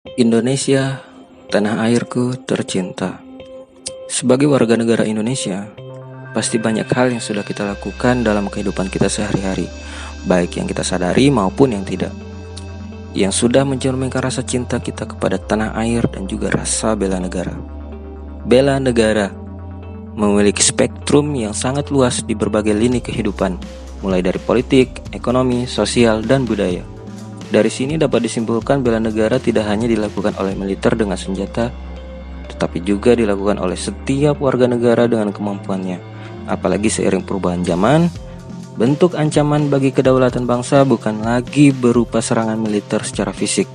Indonesia, tanah airku tercinta. Sebagai warga negara Indonesia, pasti banyak hal yang sudah kita lakukan dalam kehidupan kita sehari-hari, baik yang kita sadari maupun yang tidak, yang sudah mencerminkan rasa cinta kita kepada tanah air dan juga rasa bela negara. Bela negara memiliki spektrum yang sangat luas di berbagai lini kehidupan, mulai dari politik, ekonomi, sosial, dan budaya. Dari sini dapat disimpulkan bela negara tidak hanya dilakukan oleh militer dengan senjata, tetapi juga dilakukan oleh setiap warga negara dengan kemampuannya. Apalagi seiring perubahan zaman, bentuk ancaman bagi kedaulatan bangsa bukan lagi berupa serangan militer secara fisik.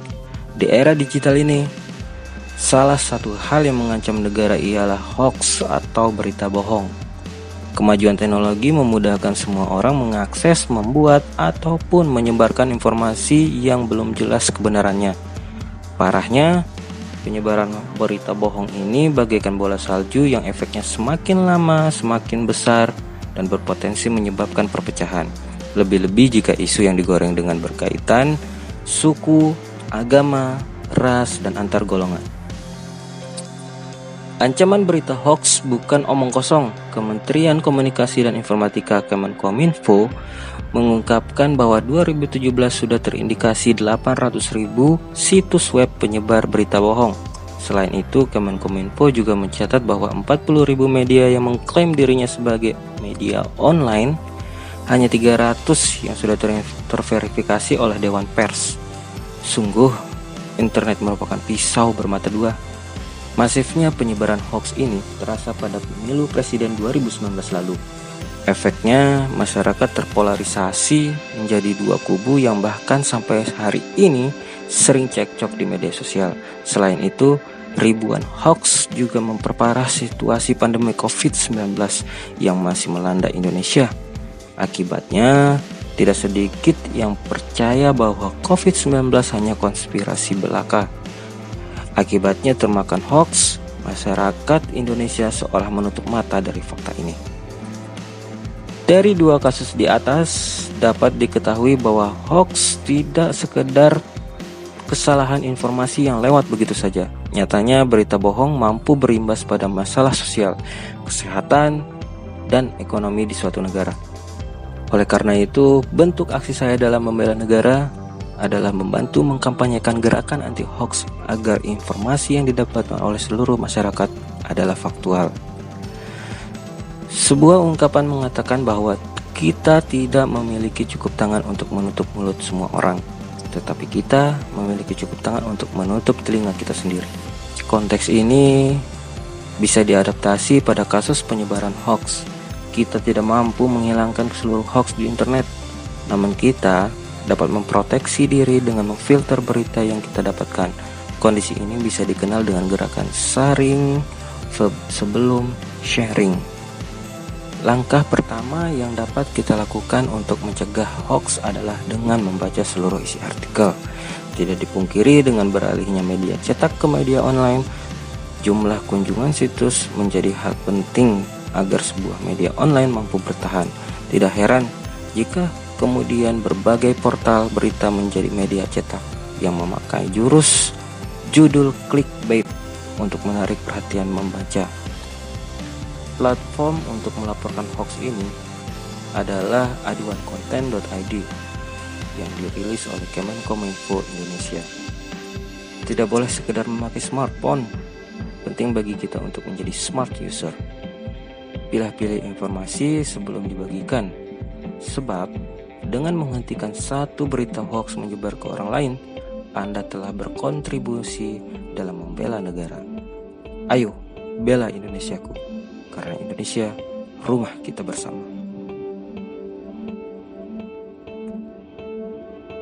Di era digital ini, salah satu hal yang mengancam negara ialah hoax atau berita bohong. Kemajuan teknologi memudahkan semua orang mengakses, membuat, ataupun menyebarkan informasi yang belum jelas kebenarannya. Parahnya, penyebaran berita bohong ini bagaikan bola salju yang efeknya semakin lama semakin besar dan berpotensi menyebabkan perpecahan. Lebih-lebih jika isu yang digoreng dengan berkaitan suku, agama, ras, dan antar golongan. Ancaman berita hoax bukan omong kosong. Kementerian Komunikasi dan Informatika Kemenkominfo mengungkapkan bahwa 2017 sudah terindikasi 800.000 situs web penyebar berita bohong. Selain itu, Kemenkominfo juga mencatat bahwa 40.000 media yang mengklaim dirinya sebagai media online, hanya 300 yang sudah terverifikasi oleh Dewan Pers. Sungguh, internet merupakan pisau bermata dua. Masifnya penyebaran hoax ini terasa pada pemilu presiden 2019 lalu. Efeknya, masyarakat terpolarisasi menjadi dua kubu yang bahkan sampai hari ini sering cekcok di media sosial. Selain itu, ribuan hoax juga memperparah situasi pandemi COVID-19 yang masih melanda Indonesia. Akibatnya, tidak sedikit yang percaya bahwa COVID-19 hanya konspirasi belaka. Akibatnya termakan hoax, masyarakat Indonesia seolah menutup mata dari fakta ini. Dari dua kasus di atas, dapat diketahui bahwa hoax tidak sekedar kesalahan informasi yang lewat begitu saja. Nyatanya berita bohong mampu berimbas pada masalah sosial, kesehatan, dan ekonomi di suatu negara. Oleh karena itu, bentuk aksi saya dalam membela negara adalah membantu mengkampanyekan gerakan anti hoax agar informasi yang didapatkan oleh seluruh masyarakat adalah faktual. Sebuah ungkapan mengatakan bahwa kita tidak memiliki cukup tangan untuk menutup mulut semua orang, tetapi kita memiliki cukup tangan untuk menutup telinga kita sendiri. Konteks ini bisa diadaptasi pada kasus penyebaran hoax. Kita tidak mampu menghilangkan seluruh hoax di internet, namun kita dapat memproteksi diri dengan memfilter berita yang kita dapatkan. Kondisi ini bisa dikenal dengan gerakan saring sebelum sharing. Langkah pertama yang dapat kita lakukan untuk mencegah hoax adalah dengan membaca seluruh isi artikel. Tidak dipungkiri, dengan beralihnya media cetak ke media online, jumlah kunjungan situs menjadi hal penting agar sebuah media online mampu bertahan. Tidak heran jika kemudian berbagai portal berita menjadi media cetak yang memakai judul clickbait untuk menarik perhatian membaca. Platform untuk melaporkan hoax ini adalah aduankonten.id yang dirilis oleh Kemenkominfo Indonesia. Tidak boleh sekedar memakai smartphone, penting bagi kita untuk menjadi smart user. Pilih-pilih informasi sebelum dibagikan, sebab dengan menghentikan satu berita hoax menyebar ke orang lain, Anda telah berkontribusi dalam membela negara. Ayo, bela Indonesiaku, karena Indonesia rumah kita bersama.